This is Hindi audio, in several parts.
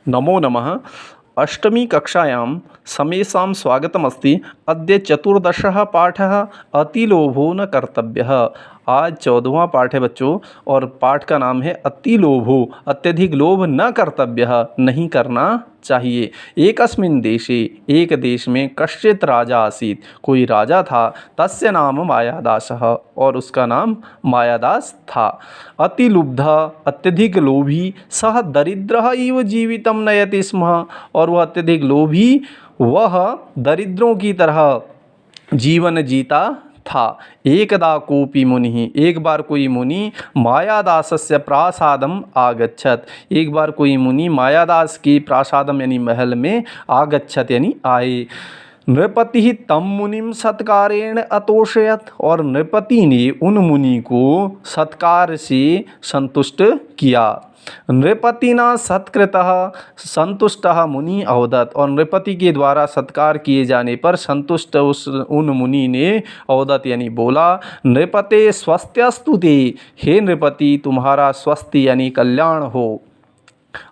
नमो नमः। अष्टमी कक्षायां समेषां स्वागतमस्ति। अद्य चतुर्दशः पाठः अतिलोभो न कर्तव्यः। आज 14वां पाठ है बच्चों, और पाठ का नाम है अतिलोभो। अत्यधिक लोभ न कर्तव्यः, नहीं करना चाहिए। एकस्मिन् देशे, एक देश में कश्चित् राजा आसीत्, कोई राजा था। तस्य नाम मायादासः, और उसका नाम मायादास था। अतिलुब्धः, अत्यधिक लोभी। सः दरिद्रः इव जीवितं नयति स्म, और वह अत्यधिक लोभी, वह दरिद्रों की तरह जीवन जीता था। एकदा कोपि मुनिः, एक बार कोई मुनि मायादासस्य प्रासादम आगच्छत, एक बार कोई मुनि मायादास की प्रासादम यानी महल में आगच्छत यानी आए। नृपति तम मुनिम सत्कारेण अतोषयत, और नृपति ने उन मुनि को सत्कार से संतुष्ट किया। नृपतिना सत्कृतः संतुष्टः मुनि अवदत, और नृपति के द्वारा सत्कार किए जाने पर संतुष्ट उन मुनि ने अवदत यानी बोला, नृपते स्वस्त्यस्तु ते, हे नृपति तुम्हारा स्वस्ति यानी कल्याण हो।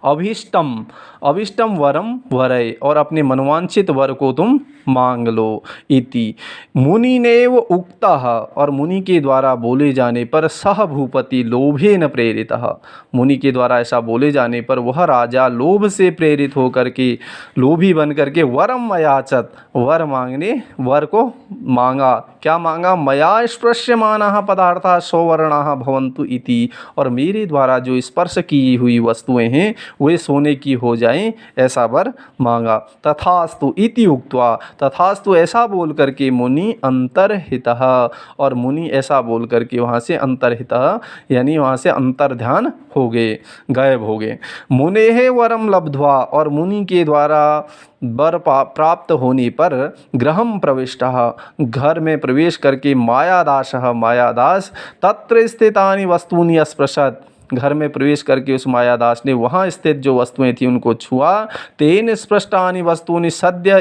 अभीष्टम, अभीष्टम वरम वरय, और अपने मनवांछित वर को तुम मांग लो। इति मुनिनेव उक्तः, और मुनि के द्वारा बोले जाने पर सह भूपति लोभेन प्रेरितः, मुनि के द्वारा ऐसा बोले जाने पर वह राजा लोभ से प्रेरित होकर के, लोभी बन करके वरम अयाचत, वर मांगने, वर को मांगा। क्या मांगा? मया स्पृश्यमानाः पदार्थाः सौवर्णाः भवन्तु इति, और मेरे द्वारा जो स्पर्श की हुई वस्तुएं हैं वे सोने की हो जाएं, ऐसा वर मांगा। तथास्तु इति उक्त्वा, तथास्तु ऐसा बोल करके मुनि अंतर्हितः, और मुनि ऐसा बोल करके वहाँ से अंतर्हितः यानी वहाँ से अंतर्ध्यान हो गए, गायब हो गए। मुनेः वरम लब्ध्वा, और मुनि के द्वारा वर प्राप्त होने पर गृहं प्रविष्टः, घर में प्रवेश करके मायादासः, मायादास तत्र स्थितानि वस्तूनि अस्पृशत्, घर में प्रवेश करके उस मायादास ने वहाँ स्थित जो वस्तुएं थी उनको छुआ। तेन स्पृष्टानि वस्तूनि सद्य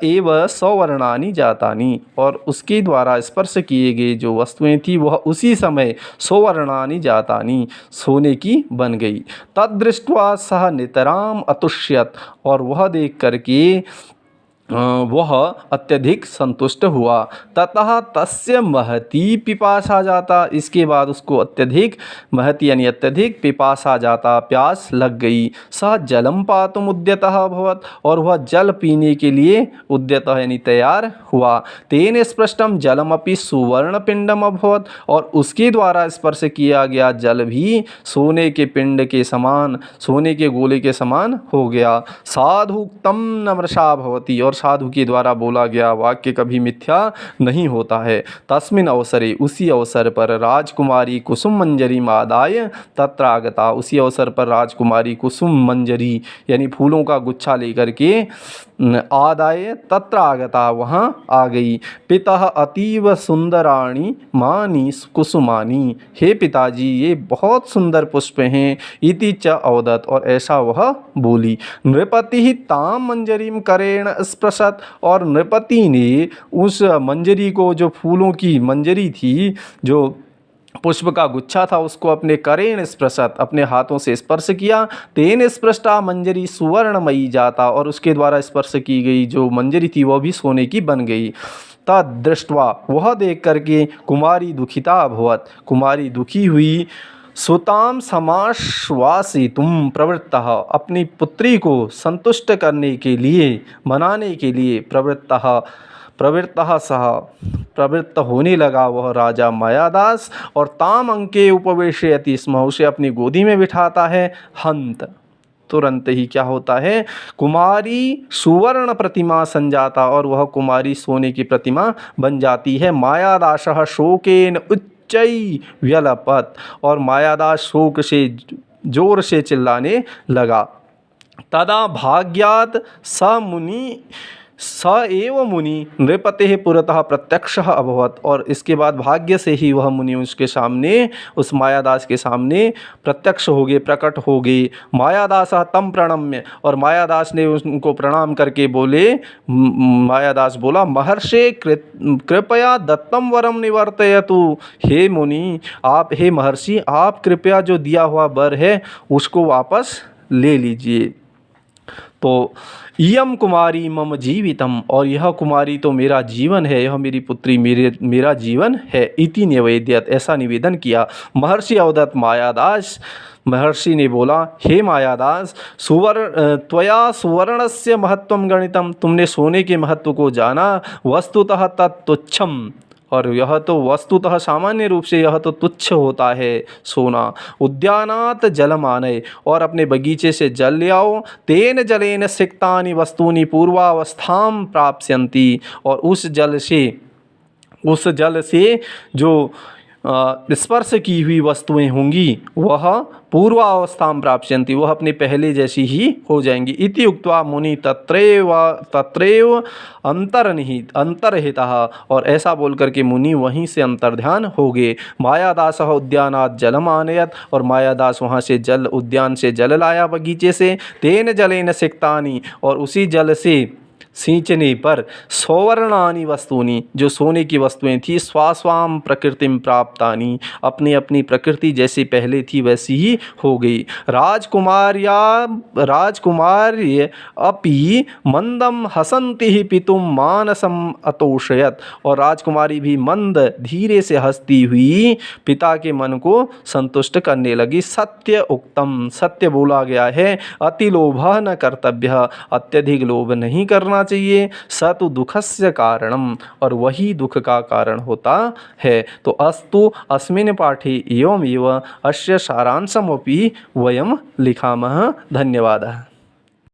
एव सौवर्णानि जातानि, और उसके द्वारा स्पर्श किए गए जो वस्तुएं थी वह उसी समय सौवर्णानि जातानि, सोने की बन गई। तद्दृष्ट्वा सह नितराम अतुष्यत, और वह देख करके वह अत्यधिक संतुष्ट हुआ। ततः तस्य महती पिपासा जाता, इसके बाद उसको अत्यधिक महती यानी अत्यधिक पिपासा जाता, प्यास लग गई। सह जलम पातुम उद्यतः अभवत, और वह जल पीने के लिए उद्यतः यानी तैयार हुआ। तेन स्पृष्टम जलमपि सुवर्ण पिंडम अभवत, और उसके द्वारा स्पर्श किया गया जल भी सोने के पिंड के समान, सोने के गोले के समान हो गया। साधुक्तम नमृषा भवति, और साधु के द्वारा बोला गया वाक्य कभी मिथ्या नहीं होता है। तस्मिन् अवसरे, उसी अवसर पर राजकुमारी कुसुम मंजरी आदाय तत्र आगता, उसी अवसर पर राजकुमारी कुसुम मंजरी यानी फूलों का गुच्छा लेकर के आदाय तत्र आगता, वहाँ आ गई। पितः अतीव सुंदराणि मानी कुसुमानी, हे पिताजी ये बहुत सुंदर पुष्प हैं। इति च अवदत, और ऐसा वह बोली। नृपति ताम मंजरीम करेण स्पृशत, और नृपति ने उस मंजरी को, जो फूलों की मंजरी थी, जो पुष्प का गुच्छा था, उसको अपने करेण स्पृशत, अपने हाथों से स्पर्श किया। तेन स्पृष्टा मंजरी सुवर्णमयी जाता, और उसके द्वारा स्पर्श की गई जो मंजरी थी वह भी सोने की बन गई। तद्दृष्ट्वा, वह देख करके कुमारी दुखिता अभवत, कुमारी दुखी हुई। सुताम समाश्वासितुम प्रवृत्तः, अपनी पुत्री को संतुष्ट करने के लिए, मनाने के लिए प्रवृत्त होने लगा वह राजा मायादास। और ताम अंके उपवेशयति स्म, उसे अपनी गोदी में बिठाता है। हंत, तुरंत ही क्या होता है, कुमारी सुवर्ण प्रतिमा संजाता, और वह कुमारी सोने की प्रतिमा बन जाती है। मायादासः शोकेन उच्चै व्यलपत, और मायादास शोक से जोर से चिल्लाने लगा। तदा भाग्यात् स एव मुनि नृपतेः पुरतः प्रत्यक्षः अभवत, और इसके बाद भाग्य से ही वह मुनि उसके सामने, उस मायादास के सामने प्रत्यक्ष हो गए, प्रकट हो गए। मायादासः तम प्रणम्य, और मायादास ने उनको प्रणाम करके बोले, मायादास बोला, महर्षे कृपया दत्तम वरम निवर्तयतु, हे मुनि आप, हे महर्षि आप कृपया जो दिया हुआ वर है उसको वापस ले लीजिए। तो इयं कुमारी मम जीवितम, और यह कुमारी तो मेरा जीवन है, यह मेरी पुत्री मेरा जीवन है। इति निवेद्यत, ऐसा निवेदन किया। महर्षि अवदत्त मायादास, महर्षि ने बोला, हे मायादास, त्वया सुवर्णस्य महत्वं गणितम, तुमने सोने के महत्व को जाना। वस्तुतः तत्तुच्छम, और यह तो वस्तुतः सामान्य रूप से यह तो तुच्छ होता है सोना। उद्यानात जलम आनय, और अपने बगीचे से जल ले आओ। तेन जलेन सिक्तानि वस्तूनि पूर्वावस्थां प्राप्स्यन्ति, और उस जल से जो स्पर्श की हुई वस्तुएं होंगी वह पूर्वावस्थां प्राप्स्यन्ति, वह अपने पहले जैसी ही हो जाएंगी। इति उक्त्वा मुनि तत्रैव अंतर्हितः, और ऐसा बोल करके मुनि वहीं से अंतर्ध्यान हो गए। मायादासः उद्यानात् जलम आनयत, और मायादास वहाँ से उद्यान से जल लाया बगीचे से। तेन जलेन सिक्तानि, और उसी जल से सींचने पर सौवर्णानि वस्तूनि, जो सोने की वस्तुएं थी, स्वास्वाम प्रकृतिम प्राप्तानि, अपनी अपनी प्रकृति जैसी पहले थी वैसी ही हो गई। राजकुमार्य अपि मंदम हसंति ही पितुम मानसम अतोषयत, और राजकुमारी भी मंद धीरे से हंसती हुई पिता के मन को संतुष्ट करने लगी। सत्य उक्तम, सत्य बोला गया है। अति लोभः न कर्तव्य, अत्यधिक लोभ नहीं करना चाहिए। स तु दुखस्य कारणम, और वही दुख का कारण होता है। तो अस्तु अस्मिन् पाठे एवमेव अस्य सारांशमपि वयं लिखामः। धन्यवादः।